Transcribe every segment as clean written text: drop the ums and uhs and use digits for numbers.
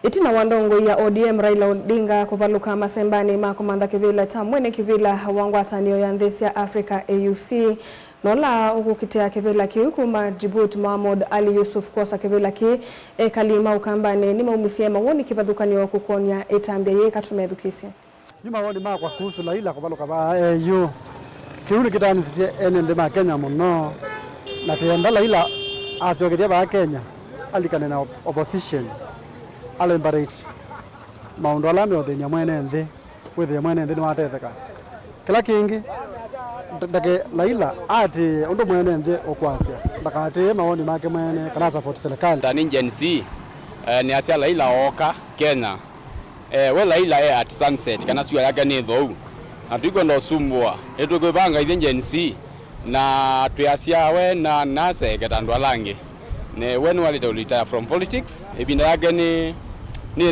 Itina wandongo ya ODM Raila Odinga kuvaluka masembani makomanda kivila cha mwene kivila wangwatanio ya nthisi ya Africa AUC nola ukukitea kivila kiukuma Djibouti Mohamed Ali Yusuf kosa kivila ki kalima ukambani ni maumisie mawoni kivadhukanio kukonya etambia ye katumedhukisi yuma woni makwa kuhusu Raila kuvaluka ba AU kiuni kitani thisi ene ndema Kenya muno na tienda Raila asioketia ba Kenya alikane na opposition alembarate maundu alame othenya mwene nthi withia mwene nthi ni watetheka kila kingi ndake Raila ati undu mwene nthi ukwasia ndakati mawoni make mwene kana support serikali tani Gen Z ni asia Raila oka Kenya we Raila at sunset kana sio yake ni thou na tuko ndo sumbua etukubanga ithe Gen Z na tuasia we na nase getandu alange ne when wali retire from politics ebinda yake ni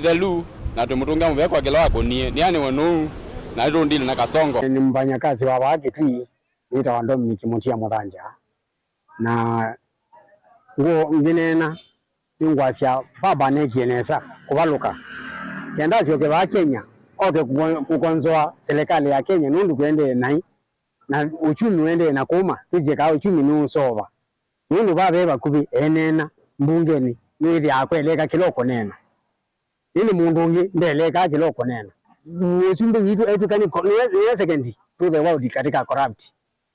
the lu na tumutunga mwe kwa kila wako ni yani wonu na ndo ndili na kasongo ni mbanyakazi wa wake tu nita wandomi nikimutia Muthanja na ngo nginena ngwasia baba nekienesa kuvaluka kenda sio ke ba Kenya oke kukonzoa serikali ya Kenya nundu kuende nai na uchumi uende na kuma tuje ka uchumi nusova nundu babe bakubi enena mbungeni niri akweleka kiloko nena ili mundu ungi ndeleka kiloko nena nisumbe vitu etukani ni second to the world katika corrupt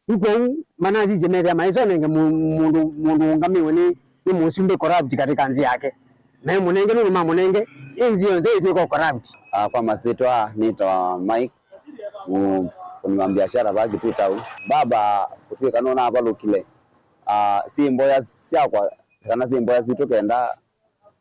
iko manazi jemeria maizo nenge mundu ngamiwe ni musumbe corrupt katika nzi yake na munenge ni mama munenge inzi yonze iko corrupt kwa masitwa nito Mike kuna biashara bagi tutau baba kufika nona abalukile si mboya siakwa kana si mboya situkenda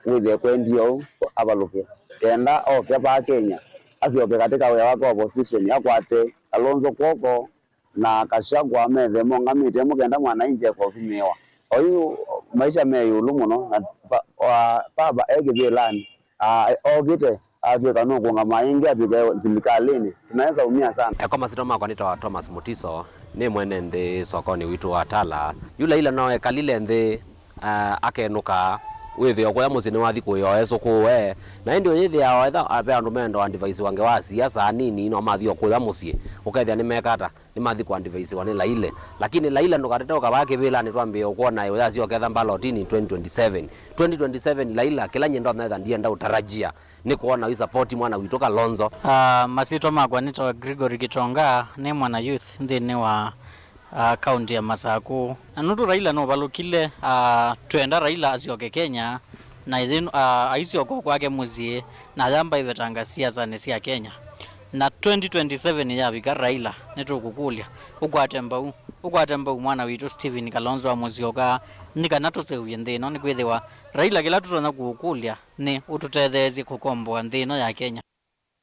withe kwendio abaluke kenda oke ba Kenya asioke katika we wako opposition yakwate Kalonzo Kwoko na Kashagwa methe mongamite mukenda mwana inje kwa kumiwa oyu maisha meyulu muno na baba egithelani ogite afika no kuanga maingi afika zilikalini tunaweza umia sana kwa masito makwa nito Thomas Mutiso ni mwene nthi sokoni witu wa Tala yula ila no ekalile nthi akenuka withi okoya musini wathi kuyoeso kuwe na ndio yithi ya wetha ape andu mendo and device wange wa siasa nini no mathi okuya musie ukethia ni mekata ni mathi kwa device wane Laile lakini Laila ndo katetoka bake bila ni twambie ukuona yo yazi oketha ballotini 2027 Laila kila nyendo na ndia nda utarajia ni kuona wi support mwana witu Kalonzo masito makwa nito Gregory Gitonga ni mwana youth nthini wa county ya Masaku na nutu Raila no balukile twenda Raila asioke Kenya na ithin aisioko kwake muzie na yamba ivetanga siasa ne cia Kenya na 2027 ya bika Raila netukukulia ukwatemba mwana witu Stephen Kalonzo wa muzioka nikanato seuye nthino ni kwithiwa Raila kila tutona kukulia ni ututethezi kukomboa nthino ya Kenya.